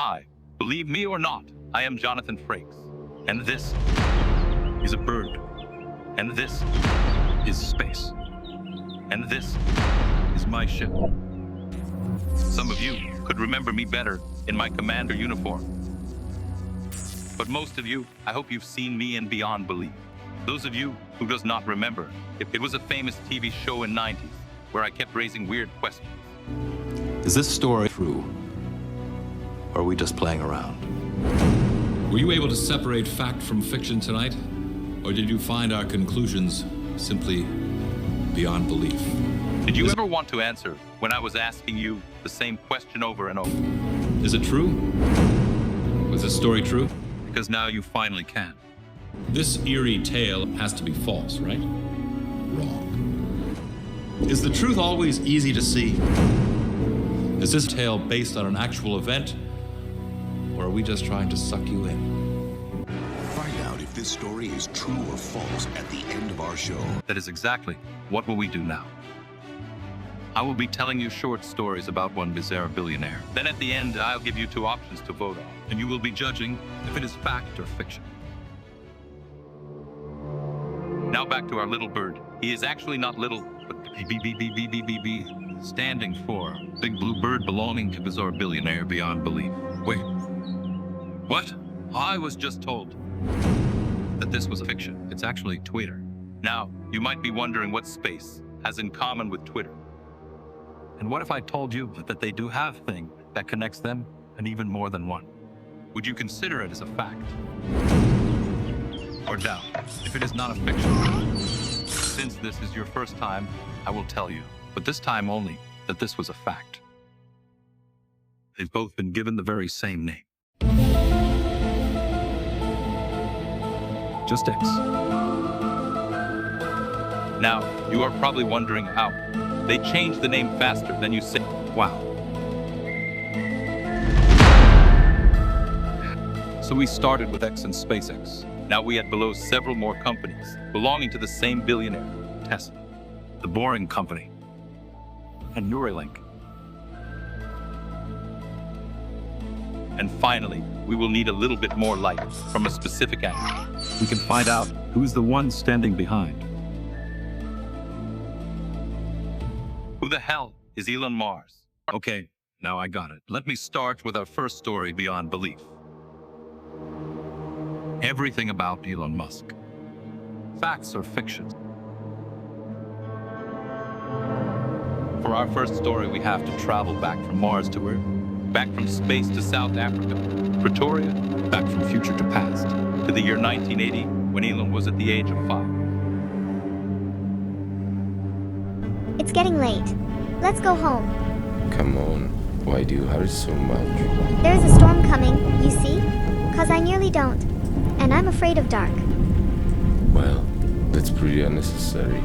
Hi, believe me or not, I am Jonathan Frakes, and this is a bird, and this is space, and this is my ship. Some of you could remember me better in my commander uniform. But most of you, I hope you've seen me in Beyond Belief. Those of you who does not remember, it was a famous TV show in 90s where I kept raising weird questions. Is this story true? Or are we just playing around? Were you able to separate fact from fiction tonight? Or did you find our conclusions simply beyond belief? Did you ever want to answer when I was asking you the same question over and over? Is it true? Was this story true? Because now you finally can. This eerie tale has to be false, right? Wrong. Is the truth always easy to see? Is this tale based on an actual event? Or are we just trying to suck you in? Find out if this story is true or false at the end of our show. That is exactly what will we do now. I will be telling you short stories about one Bizzare billionaire. Then at the end, I'll give you two options to vote on, and you will be judging if it is fact or fiction. Now back to our little bird. He is actually not little, but BBBBBBB, standing for Big Blue Bird belonging to Bizzare Billionaire Beyond Belief. Wait, what? I was just told that this was a fiction. It's actually Twitter. Now, you might be wondering what space has in common with Twitter. And what if I told you that they do have a thing that connects them, and even more than one? Would you consider it as a fact? Or doubt if it is not a fiction? Since this is your first time, I will tell you, but this time only, that this was a fact. They've both been given the very same name. Just X. Now, you are probably wondering how. They changed the name faster than you said. Wow. So we started with X and SpaceX. Now we had below several more companies belonging to the same billionaire, Tesla, the Boring Company, and Neuralink. And finally, we will need a little bit more light from a specific angle. We can find out who's the one standing behind. Who the hell is Elon Musk? Okay, now I got it. Let me start with our first story, Beyond Belief. Everything about Elon Musk. Facts or fiction? For our first story, we have to travel back from Mars to Earth, back from space to South Africa, Pretoria, back from future to past, to the year 1980, when Elon was at the age of 5. It's getting late. Let's go home. Come on, why do you hurry so much? There's a storm coming, you see? 'Cause I nearly don't. And I'm afraid of dark. Well, that's pretty unnecessary.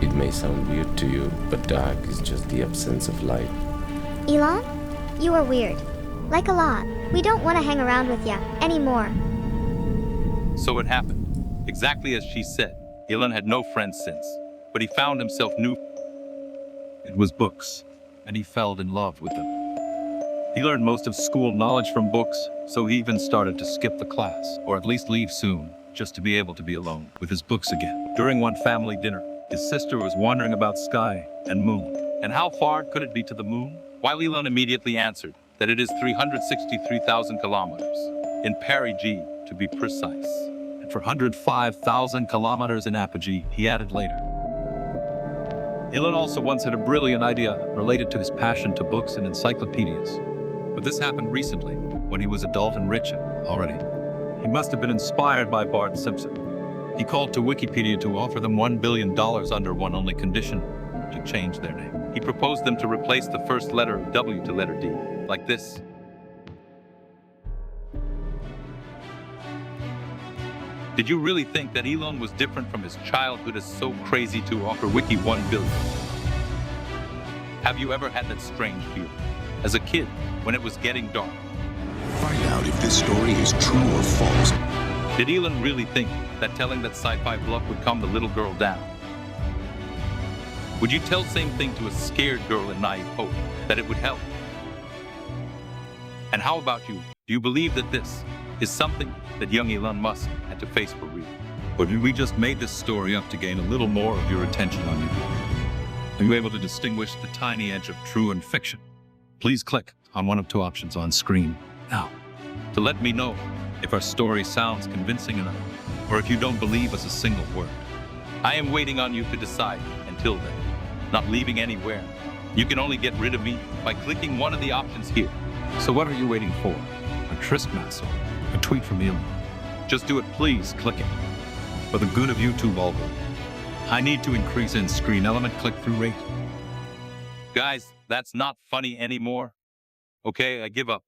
It may sound weird to you, but dark is just the absence of light. Elon? You are weird. Like a lot. We don't want to hang around with ya anymore. So it happened. Exactly as she said. Elon had no friends since, but he found himself new. It was books, and he fell in love with them. He learned most of school knowledge from books, so he even started to skip the class, or at least leave soon, just to be able to be alone with his books again. During one family dinner, his sister was wondering about sky and moon, and how far could it be to the moon? While Elon immediately answered that it is 363,000 kilometers, in perigee to be precise, and for 105,000 kilometers in apogee, he added later. Elon also once had a brilliant idea related to his passion to books and encyclopedias. But this happened recently, when he was adult and rich already. He must have been inspired by Bart Simpson. He called to Wikipedia to offer them $1 billion under one only condition: to change their name. He proposed them to replace the first letter of W to letter D, like this. Did you really think that Elon was different from his childhood as so crazy to offer Wiki $1 billion? Have you ever had that strange feeling as a kid when it was getting dark? Find out if this story is true or false. Did Elon really think that telling that sci-fi bluff would calm the little girl down? Would you tell the same thing to a scared girl in naive hope that it would help? And how about you? Do you believe that this is something that young Elon Musk had to face for real? Or did we just made this story up to gain a little more of your attention on you? Are you able to distinguish the tiny edge of true and fiction? Please click on one of two options on screen now to let me know if our story sounds convincing enough, or if you don't believe us a single word. I am waiting on you to decide. Until then, not leaving anywhere. You can only get rid of me by clicking one of the options here. So what are you waiting for? A tryst massel? A tweet from Elon? Just do it, please. Click it. For the good of YouTube algorithm. I need to increase in screen element click-through rate. Guys, that's not funny anymore. Okay, I give up.